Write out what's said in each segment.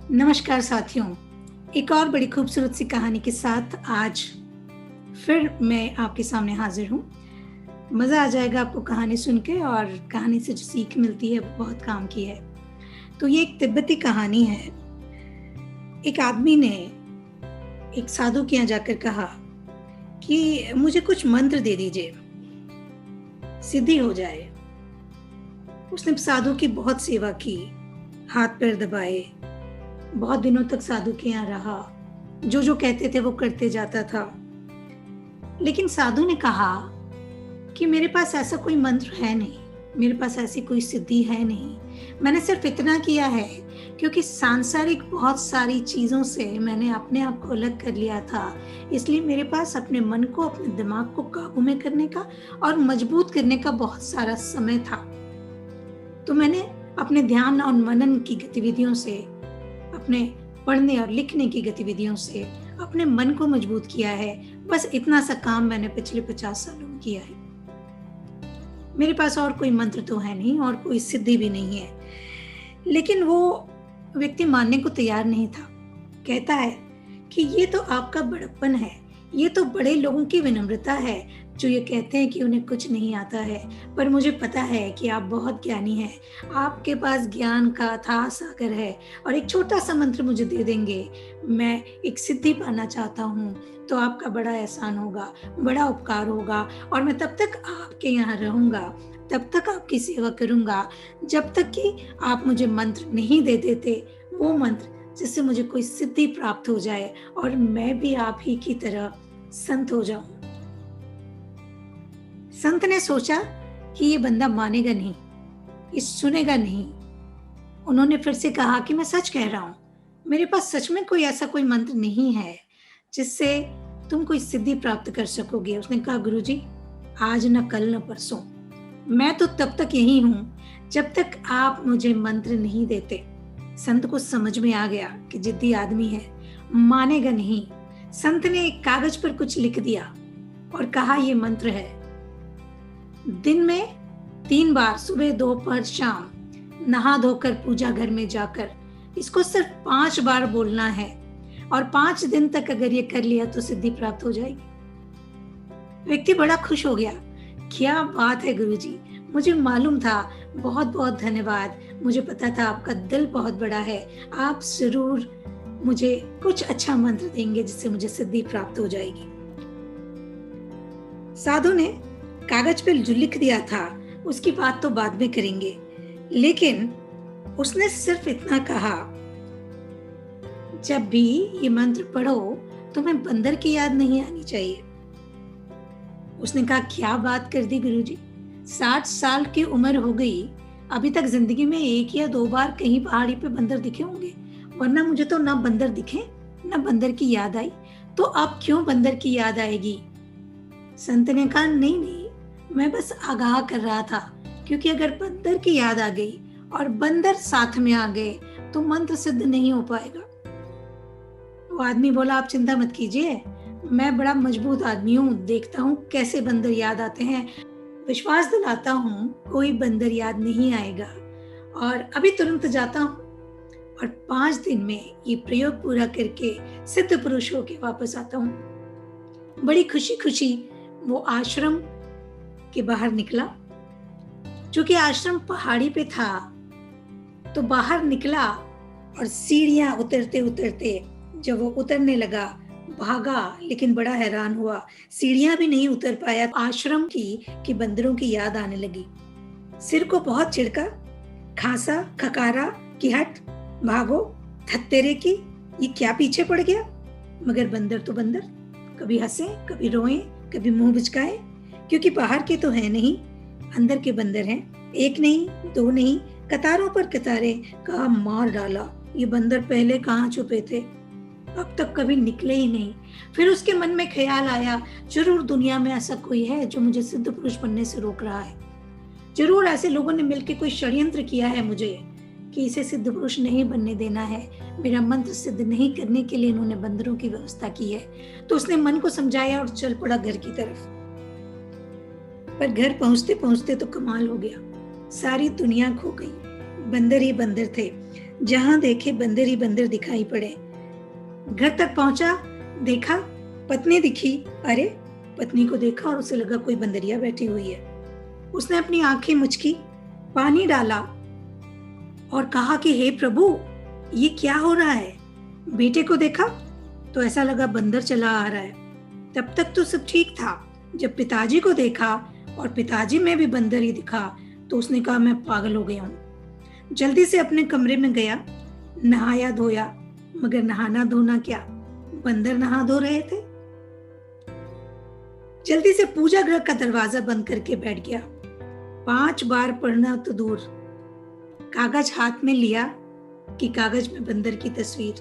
नमस्कार साथियों, एक और बड़ी खूबसूरत सी कहानी के साथ आज फिर मैं आपके सामने हाजिर हूँ। मज़ा आ जाएगा आपको कहानी सुन के और कहानी से जो सीख मिलती है वो बहुत काम की है। तो ये एक तिब्बती कहानी है। एक आदमी ने एक साधु के यहाँ जाकर कहा कि मुझे कुछ मंत्र दे दीजिए, सिद्धि हो जाए। उसने साधु की बहुत सेवा की, हाथ पैर दबाए, बहुत दिनों तक साधु के यहाँ रहा, जो कहते थे वो करते जाता था। लेकिन साधु ने कहा कि मेरे पास ऐसा कोई मंत्र है नहीं, मेरे पास ऐसी कोई सिद्धि है नहीं। मैंने सिर्फ इतना किया है क्योंकि सांसारिक बहुत सारी चीजों से मैंने अपने आप को अलग कर लिया था, इसलिए मेरे पास अपने मन को, अपने दिमाग को काबू में करने का और मजबूत करने का बहुत सारा समय था। तो मैंने अपने ध्यान और मनन की गतिविधियों से, अपने पढ़ने और लिखने की गतिविधियों से अपने मन को मजबूत किया है। बस इतना सा काम मैंने पिछले 50 सालों में किया है। मेरे पास और कोई मंत्र तो है नहीं और कोई सिद्धि भी नहीं है। लेकिन वो व्यक्ति मानने को तैयार नहीं था। कहता है कि ये तो आपका बड़प्पन है, ये तो बड़े लोगों की विनम्रता है जो ये कहते हैं कि उन्हें कुछ नहीं आता है। पर मुझे पता है कि आप बहुत ज्ञानी हैं, आपके पास ज्ञान का अथाह सागर है और एक छोटा सा मंत्र मुझे दे देंगे, मैं एक सिद्धि पाना चाहता हूँ, तो आपका बड़ा एहसान होगा, बड़ा उपकार होगा और मैं तब तक आपके यहाँ रहूँगा, तब तक आपकी सेवा करूँगा जब तक कि आप मुझे मंत्र नहीं दे देते, वो मंत्र जिससे मुझे कोई सिद्धि प्राप्त हो जाए और मैं भी आप ही की तरह संत हो जाऊं। संत ने सोचा कि ये बंदा मानेगा नहीं, ये सुनेगा नहीं। उन्होंने फिर से कहा कि मैं सच कह रहा हूं, मेरे पास सच में कोई ऐसा कोई मंत्र नहीं है जिससे तुम कोई सिद्धि प्राप्त कर सकोगे। उसने कहा, गुरुजी, आज न कल न परसों, मैं तो तब तक यही हूं जब तक आप मुझे मंत्र नहीं देते। संत को समझ में आ गया कि जिद्दी आदमी है, मानेगा नहीं। संत ने एक कागज पर कुछ लिख दिया और कहा, ये मंत्र है, दिन में 3 बार, सुबह, दोपहर, शाम, नहा धोकर पूजा घर में जाकर इसको सिर्फ 5 बार बोलना है और 5 दिन तक अगर ये कर लिया तो सिद्धि प्राप्त हो जाएगी। व्यक्ति बड़ा खुश हो गया। क्या बात है गुरुजी, मुझे मालूम था, बहुत बहुत धन्यवाद। मुझे पता था आपका दिल बहुत बड़ा है, आप जरूर मुझे कुछ अच्छा मंत्र देंगे जिससे मुझे सिद्धि प्राप्त हो जाएगी। साधु ने कागज पर जो लिख दिया था उसकी बात तो बाद में करेंगे, लेकिन उसने सिर्फ इतना कहा, जब भी ये मंत्र पढ़ो तुम्हें बंदर की याद नहीं आनी चाहिए। उसने कहा, क्या बात कर दी गुरुजी, 60 साल की उम्र हो गई, अभी तक जिंदगी में 1 या 2 बार कहीं पहाड़ी पे बंदर दिखे होंगे, वरना मुझे तो ना बंदर दिखे ना बंदर की याद आई, तो अब क्यों बंदर की याद आएगी? संत ने कहा, नहीं नहीं, मैं बस आगाह कर रहा था, क्योंकि अगर बंदर की याद आ गई और बंदर साथ में आ गए तो मंत्र सिद्ध नहीं हो पाएगा। वो आदमी बोला, आप चिंता मत कीजिए, मैं बड़ा मजबूत आदमी हूँ, देखता हूँ कैसे बंदर याद आते हैं, विश्वास दिलाता हूँ कोई बंदर याद नहीं आएगा और अभी तुरंत जाता हूँ और 5 दिन में ये प्रयोग पूरा करके सिद्ध पुरुष होके वापस आता हूँ। बड़ी खुशी खुशी वो आश्रम के बाहर निकला। चूंकि आश्रम पहाड़ी पे था तो बाहर निकला और सीढ़ियां उतरते उतरते जब वो उतरने लगा, भागा, लेकिन बड़ा हैरान हुआ, सीढ़ियां भी नहीं उतर पाया आश्रम की कि बंदरों की याद आने लगी। सिर को बहुत चिढ़का, खांसा, खकारा कि हट, भागो, थत्तेरे की, ये क्या पीछे पड़ गया? मगर बंदर तो बंदर, कभी हंसे, कभी रोए, कभी मुंह बिचकाए, क्योंकि बाहर के तो है नहीं, अंदर के बंदर हैं। 1 नहीं, 2 नहीं, कतारों पर कतारें। कहा, मार डाला, ये बंदर पहले कहाँ छुपे थे, अब तक कभी निकले ही नहीं। फिर उसके मन में ख्याल आया, जरूर दुनिया में ऐसा कोई है जो मुझे सिद्ध पुरुष बनने से रोक रहा है, जरूर ऐसे लोगों ने मिलकर कोई षड्यंत्र किया है मुझे कि इसे सिद्ध पुरुष नहीं बनने देना है, मेरा मंत्र सिद्ध नहीं करने के लिए इन्होंने बंदरों की व्यवस्था की है। तो उसने मन को समझाया और चल पड़ा घर की तरफ। पर घर पहुंचते पहुंचते तो कमाल हो गया, सारी दुनिया खो गई, बंदर ही बंदर थे। जहां देखे बंदर ही बंदर दिखाई पड़े। घर तक पहुंचा, देखा पत्नी दिखी। अरे, पत्नी को देखा और उसे लगा कोई बंदरिया बैठी हुई है। उसने अपनी आंखें मुचकी, पानी डाला और कहा कि हे प्रभु, ये क्या हो रहा है? बेटे को देखा तो ऐसा लगा बंदर चला आ रहा है। तब तक तो सब ठीक था। जब पिताजी को देखा और पिताजी में भी बंदर ही दिखा तो उसने कहा मैं पागल हो गया हूं। जल्दी से अपने कमरे में गया, नहाया धोया, मगर नहाना धोना क्या, बंदर नहा धो रहे थे। जल्दी से पूजा गृह का दरवाजा बंद करके बैठ गया। 5 बार पढ़ना तो दूर, कागज हाथ में लिया कि कागज में बंदर की तस्वीर।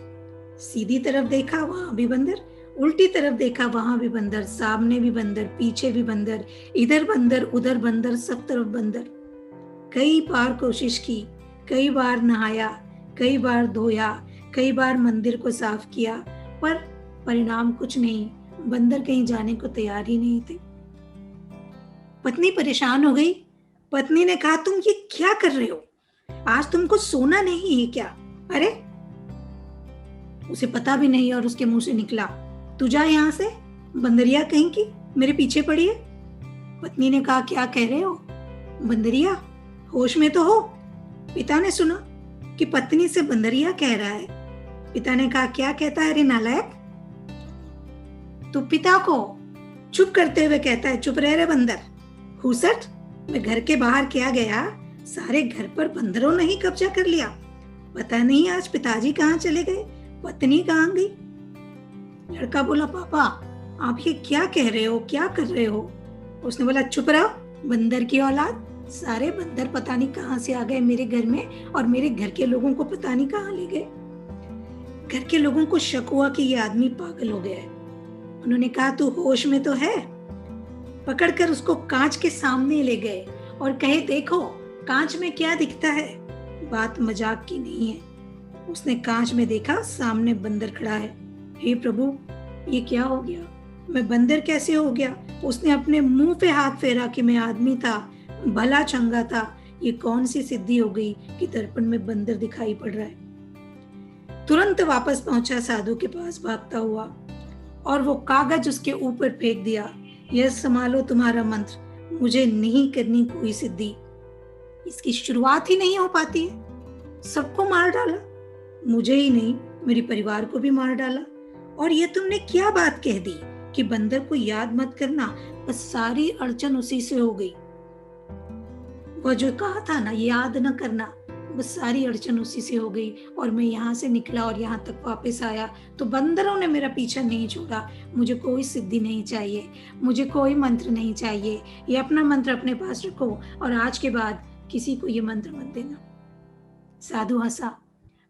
सीधी तरफ देखा, वहां भी बंदर, उल्टी तरफ देखा, वहां भी बंदर, सामने भी बंदर, पीछे भी बंदर, इधर बंदर, उधर बंदर, सब तरफ बंदर। कई बार कोशिश की, कई बार नहाया, कई बार धोया, कई बार मंदिर को साफ किया, पर परिणाम कुछ नहीं। बंदर कहीं जाने को तैयार ही नहीं थे। पत्नी परेशान हो गई। पत्नी ने कहा, तुम ये क्या कर रहे हो? आज तुमको सोना नहीं है क्या? अरे, उसे पता भी नहीं और उसके मुंह से निकला, तू जा यहां से, बंदरिया कहीं की, मेरे पीछे पड़ी है। पत्नी ने कहा, क्या कह रहे हो? बंदरिया, होश में तो हो? पिता ने सुना कि पत्नी से बंदरिया कह रहा है। पिता ने कहा, क्या कहता है रे नालायक? तो पिता को चुप करते हुए कहता है, चुप रह रे बंदर, हुसट, मैं घर के बाहर क्या गया, सारे घर पर बंदरों ने ही कब्जा कर लिया। पता नहीं आज पिताजी कहाँ चले गए, पत्नी कहाँ गई। लड़का बोला, पापा आप ये क्या कह रहे हो, क्या कर रहे हो? उसने बोला, चुप रहो बंदर की औलाद, सारे बंदर पता नहीं कहाँ से आ गए मेरे घर में और मेरे घर के लोगों को पता नहीं कहाँ ले गए। घर के लोगों को शक हुआ कि ये आदमी पागल हो गया है। उन्होंने कहा, तू होश में तो है? पकड़कर उसको कांच के सामने ले गए और कहे, देखो कांच में क्या दिखता है। बात मजाक की नहीं है। उसने कांच में देखा, सामने बंदर खड़ा है। हे प्रभु, ये क्या हो गया? मैं बंदर कैसे हो गया? उसने अपने मुंह पे हाथ फेरा कि मैं आदमी था, भला चंगा था। ये कौन सी सिद्धि हो गई कि दर्पण में बंदर दिखाई पड़ रहा है। तुरंत वापस पहुंचा साधु के पास भागता हुआ और वो कागज उसके ऊपर फेंक दिया। यह संभालो तुम्हारा मंत्र, मुझे नहीं करनी कोई सिद्धि। इसकी शुरुआत ही नहीं हो पाती है। सबको मार डाला, मुझे ही नहीं मेरे परिवार को भी मार डाला। और ये तुमने क्या बात कह दी कि बंदर को याद मत करना, बस सारी अड़चन उसी से हो गई। वो जो कहा था ना, याद न करना, बस सारी अड़चन उसी से हो गई। और मैं यहाँ से निकला और यहाँ तक वापस आया तो बंदरों ने मेरा पीछा नहीं छोड़ा। मुझे कोई सिद्धि नहीं चाहिए, मुझे कोई मंत्र नहीं चाहिए। ये अपना मंत्र अपने पास रखो और आज के बाद किसी को ये मंत्र मत देना। साधु हंसा,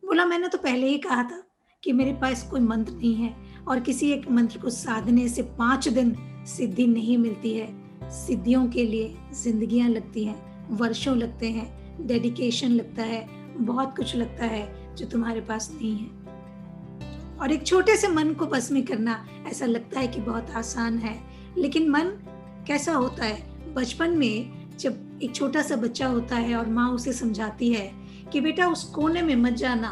बोला, मैंने तो पहले ही कहा था कि मेरे पास कोई मंत्र नहीं है और किसी एक मंत्र को साधने से 5 दिन सिद्धि नहीं मिलती है। सिद्धियों के लिए जिंदगियां लगती हैं, वर्षों लगते हैं, डेडिकेशन लगता है, बहुत कुछ लगता है जो तुम्हारे पास नहीं है। और एक छोटे से मन को बस में करना ऐसा लगता है कि बहुत आसान है, लेकिन मन कैसा होता है? बचपन में जब एक छोटा सा बच्चा होता है और माँ उसे समझाती है कि बेटा उस कोने में मत जाना,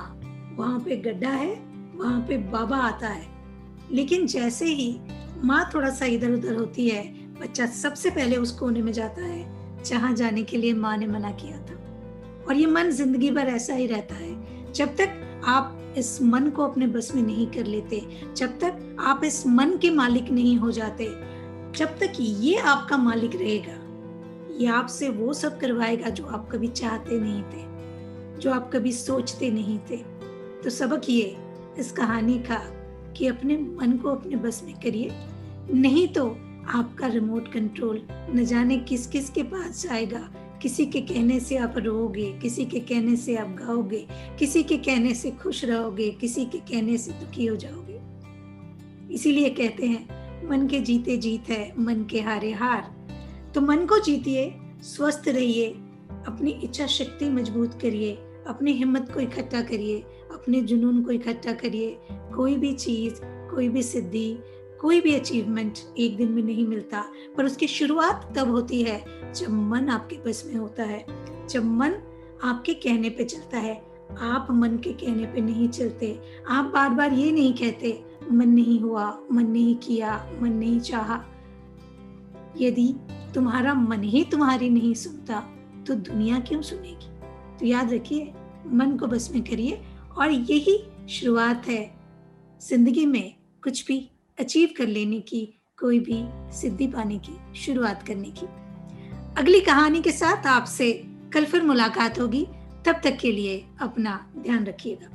वहां पे गड्ढा है, वहां पे बाबा आता है। लेकिन जैसे ही माँ थोड़ा सा इधर उधर होती है, बच्चा सबसे पहले उस कोने में जाता है जहां जाने के लिए माँ ने मना किया था। और ये मन जिंदगी भर ऐसा ही रहता है। जब तक आप इस मन को अपने बस में नहीं कर लेते, जब तक आप इस मन के मालिक नहीं हो जाते, जब तक ये आपका मालिक रहेगा, ये आपसे वो सब करवाएगा जो आप कभी चाहते नहीं थे, जो आप कभी सोचते नहीं थे। तो सबक ये इस कहानी का कि अपने मन को अपने बस में करिए, नहीं तो आपका रिमोट कंट्रोल न जाने किस किस के पास जाएगा। किसी के कहने से आप रोओगे, किसी के कहने से आप गाओगे, किसी के कहने से खुश रहोगे, किसी के कहने से दुखी हो जाओगे। इसीलिए कहते हैं मन के जीते जीत है, मन के हारे हार। तो मन को जीतिए, स्वस्थ रहिए, अपनी इच्छा शक्ति मजबूत करिए, अपनी हिम्मत को इकट्ठा करिए, अपने जुनून को इकट्ठा करिए। कोई भी चीज, कोई भी सिद्धि, कोई भी अचीवमेंट एक दिन में नहीं मिलता, पर उसकी शुरुआत तब होती है जब मन आपके बस में होता है, जब मन आपके कहने पे चलता है, आप मन के कहने पे नहीं चलते। आप बार-बार ये नहीं कहते, मन नहीं हुआ, मन नहीं किया, मन नहीं चाहा। यदि तुम्हारा मन ही तुम्हारी नहीं सुनता, तो दुनिया क्यों सुनेगी? तो याद रखिए, मन को बस में करिए और यही शुरुआत है ज़िंदगी में कुछ भी अचीव कर लेने की, कोई भी सिद्धि पाने की, शुरुआत करने की। अगली कहानी के साथ आपसे कल फिर मुलाकात होगी। तब तक के लिए अपना ध्यान रखिएगा।